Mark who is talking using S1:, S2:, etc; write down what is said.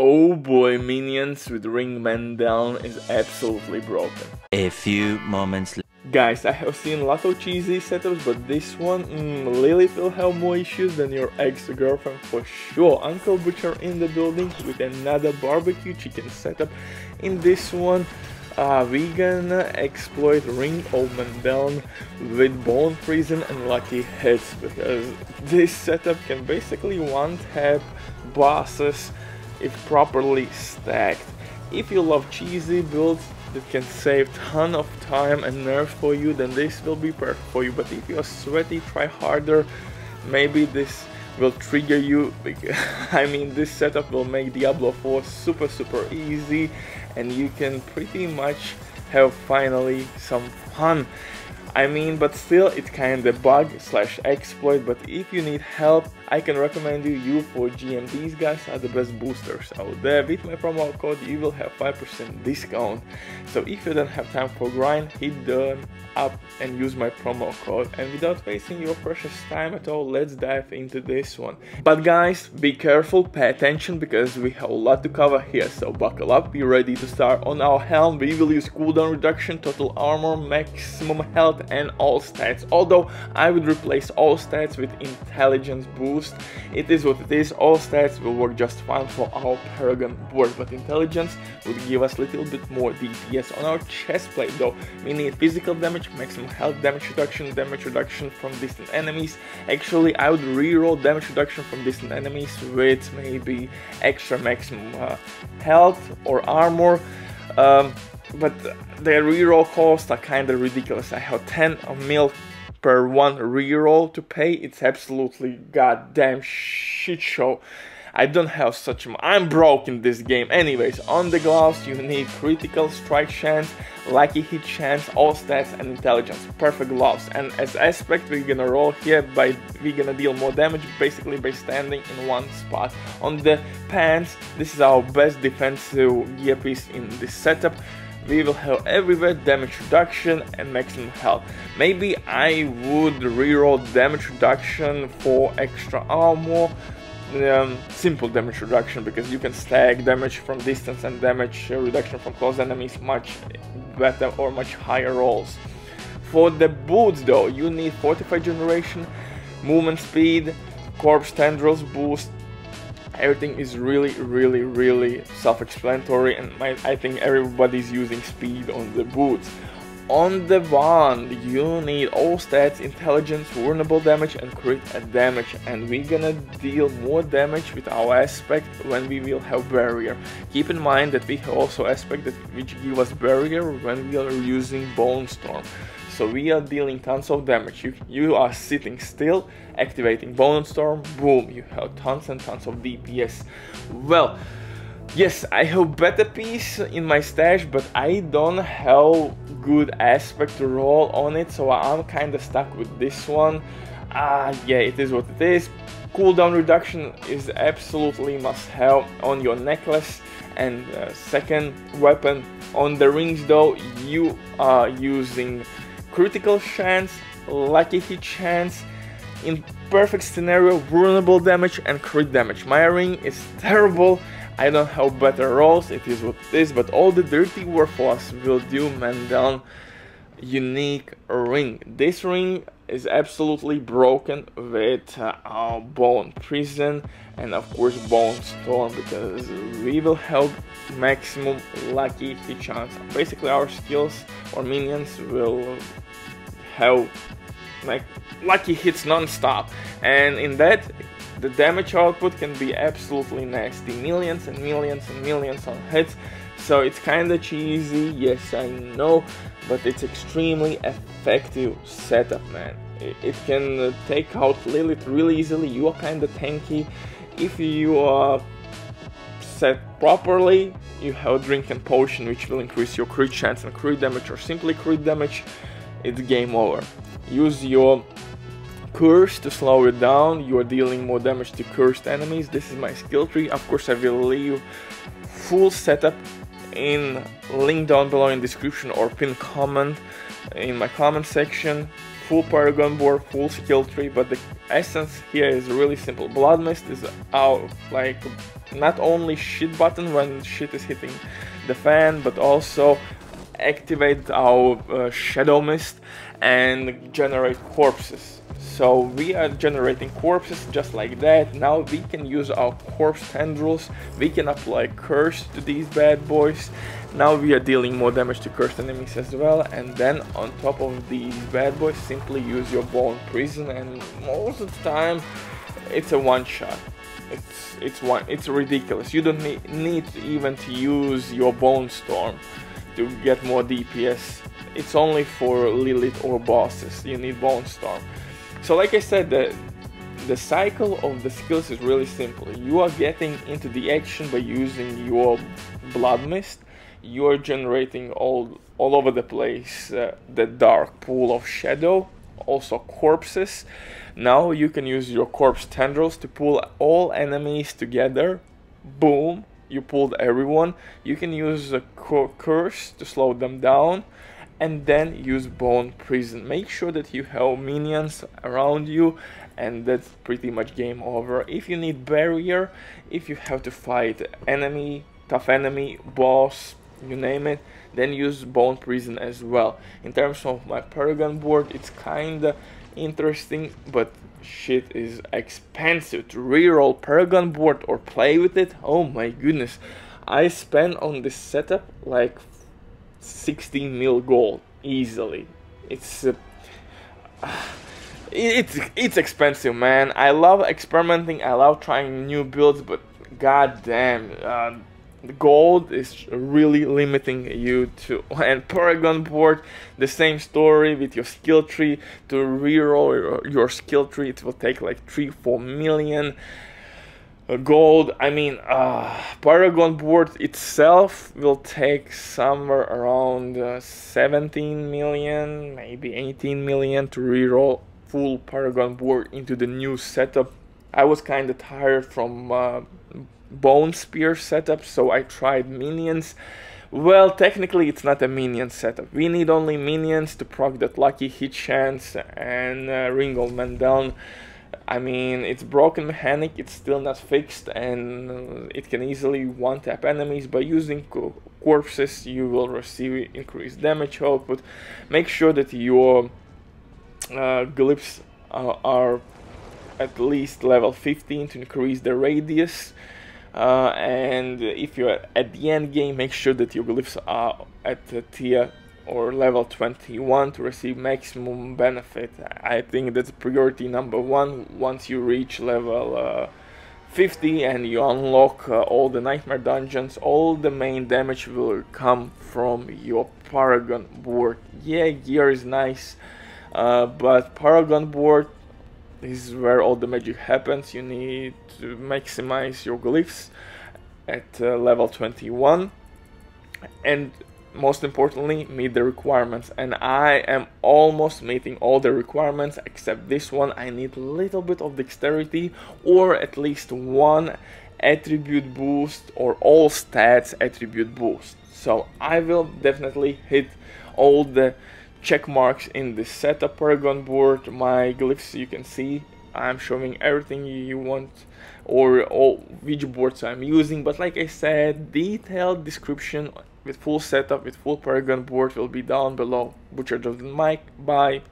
S1: Oh boy, minions with ring man down is absolutely broken.
S2: A few moments later.
S1: Guys, I have seen a lot of cheesy setups, but this one, Lilith will have more issues than your ex-girlfriend for sure. Uncle Butcher in the building with another barbecue chicken setup. In this one, we gonna exploit Ring of Mandeln with Bone Prison and Lucky Hits, because this setup can basically one-tap bosses if properly stacked. If you love cheesy builds that can save ton of time and nerfs for you, then this will be perfect for you. But if you're sweaty, try harder, maybe this will trigger you, because I mean, this setup will make Diablo 4 super easy, and you can pretty much have finally some fun. I mean, but still, it's kinda bug/exploit, but if you need help, I can recommend you for GM. These guys are the best boosters out there. With my promo code, you will have 5% discount. So if you don't have time for grind, hit them up and use my promo code. And without wasting your precious time at all, let's dive into this one. But guys, be careful, pay attention, because we have a lot to cover here. So buckle up, be ready to start. On our helm, we will use cooldown reduction, total armor, maximum health, and all stats. Although I would replace all stats with intelligence boost. It is what it is. All stats will work just fine for our Paragon board, but intelligence would give us a little bit more DPS. On our chest plate though, we need physical damage, maximum health, damage reduction from distant enemies. Actually, I would reroll damage reduction from distant enemies with maybe extra maximum health or armor. But their reroll costs are kinda ridiculous. I have 10 mil per one reroll to pay. It's absolutely goddamn shit show. I don't have such I'm broke in this game. Anyways, on the gloves you need critical strike chance, lucky hit chance, all stats, and intelligence. Perfect gloves. And as aspect, we're gonna roll here we're gonna deal more damage basically by standing in one spot. On the pants, this is our best defensive gear piece in this setup. We will have everywhere damage reduction and maximum health. Maybe I would reroll damage reduction for extra armor, simple damage reduction, because you can stack damage from distance and damage reduction from close enemies much better or much higher rolls. For the boots though, you need fortified generation, movement speed, corpse tendrils boost. Everything is really self-explanatory, and I think everybody's using speed on the boots. On the wand, you need all stats, intelligence, vulnerable damage, and crit damage, and we're gonna deal more damage with our aspect when we will have barrier. Keep in mind that we have also aspect which give us barrier when we are using Bone Storm. So we are dealing tons of damage. You are sitting still, activating Bone Storm, boom, you have tons and tons of DPS. Well, yes, I have better piece in my stash, but I don't have good aspect to roll on it, so I'm kinda stuck with this one. Yeah, it is what it is. Cooldown reduction is absolutely must have on your necklace. And second weapon, on the rings though, you are using critical chance, lucky hit chance, in perfect scenario, vulnerable damage and crit damage. My ring is terrible, I don't have better rolls, it is what it is, but all the dirty work for us will do Mandeln unique ring. This ring is absolutely broken with our Bone Prison and of course Bone Storm, because we will have maximum lucky hit chance. Basically our skills or minions will have like lucky hits non-stop, and in that the damage output can be absolutely nasty. Millions and millions and millions on hits. So it's kinda cheesy, yes I know, but it's extremely effective setup, man. It can take out Lilith really easily. You are kinda tanky. If you are set properly, you have Drink and Potion, which will increase your crit chance and crit damage, or simply crit damage. It's game over. Use your Curse to slow it down. You are dealing more damage to cursed enemies. This is my skill tree. Of course I will leave full setup in link down below in description or pin comment in my comment section full Paragon Board, full skill tree, but the essence here is really simple. Blood Mist is our, like, not only shit button when shit is hitting the fan, but also activate our Shadow Mist and generate corpses. So we are generating corpses just like that. Now we can use our corpse tendrils, we can apply curse to these bad boys. Now we are dealing more damage to cursed enemies as well, and then on top of these bad boys simply use your bone prison, and most of the time it's a one shot. It's ridiculous. You don't need even to use your bone storm to get more DPS. It's only for Lilith or bosses you need bone storm. So like I said, the cycle of the skills is really simple. You are getting into the action by using your Blood Mist. You are generating all over the place the dark pool of shadow, also corpses. Now you can use your corpse tendrils to pull all enemies together. Boom, you pulled everyone. You can use a curse to slow them down, and then use bone prison. Make sure that you have minions around you, and that's pretty much game over. If you need barrier, if you have to fight enemy, tough enemy, boss, you name it, then use bone prison as well. In terms of my Paragon board, it's kinda interesting, but shit is expensive to reroll Paragon board or play with it. Oh my goodness, I spent on this setup like 16 mil gold easily. It's expensive, man. I love experimenting, I love trying new builds, but god damn, the gold is really limiting you to. And Paragon board, the same story with your skill tree. To reroll your skill tree, it will take like 3-4 million gold. I mean, Paragon board itself will take somewhere around 17 million, maybe 18 million to reroll full Paragon board into the new setup. I was kind of tired from Bone Spear setup, so I tried minions. Well, technically it's not a minion setup. We need only minions to proc that lucky hit chance and Ring of Mandel. I mean, it's broken mechanic, it's still not fixed, and it can easily one-tap enemies. By using corpses, you will receive increased damage output. Make sure that your glyphs are at least level 15 to increase the radius. And if you're at the end game, make sure that your glyphs are at the tier or level 21 to receive maximum benefit. I think that's priority number one. Once you reach level 50 and you unlock all the nightmare dungeons, all the main damage will come from your Paragon board. Yeah, gear is nice, but Paragon board is where all the magic happens. You need to maximize your glyphs at level 21, and most importantly, meet the requirements. And I am almost meeting all the requirements except this one. I need a little bit of dexterity, or at least one attribute boost, or all stats attribute boost. So I will definitely hit all the check marks in the setup Paragon board. My glyphs, you can see I'm showing everything you want, or all which boards I'm using. But like I said, detailed description with full setup, with full Paragon board will be down below. Butcher Mic, bye.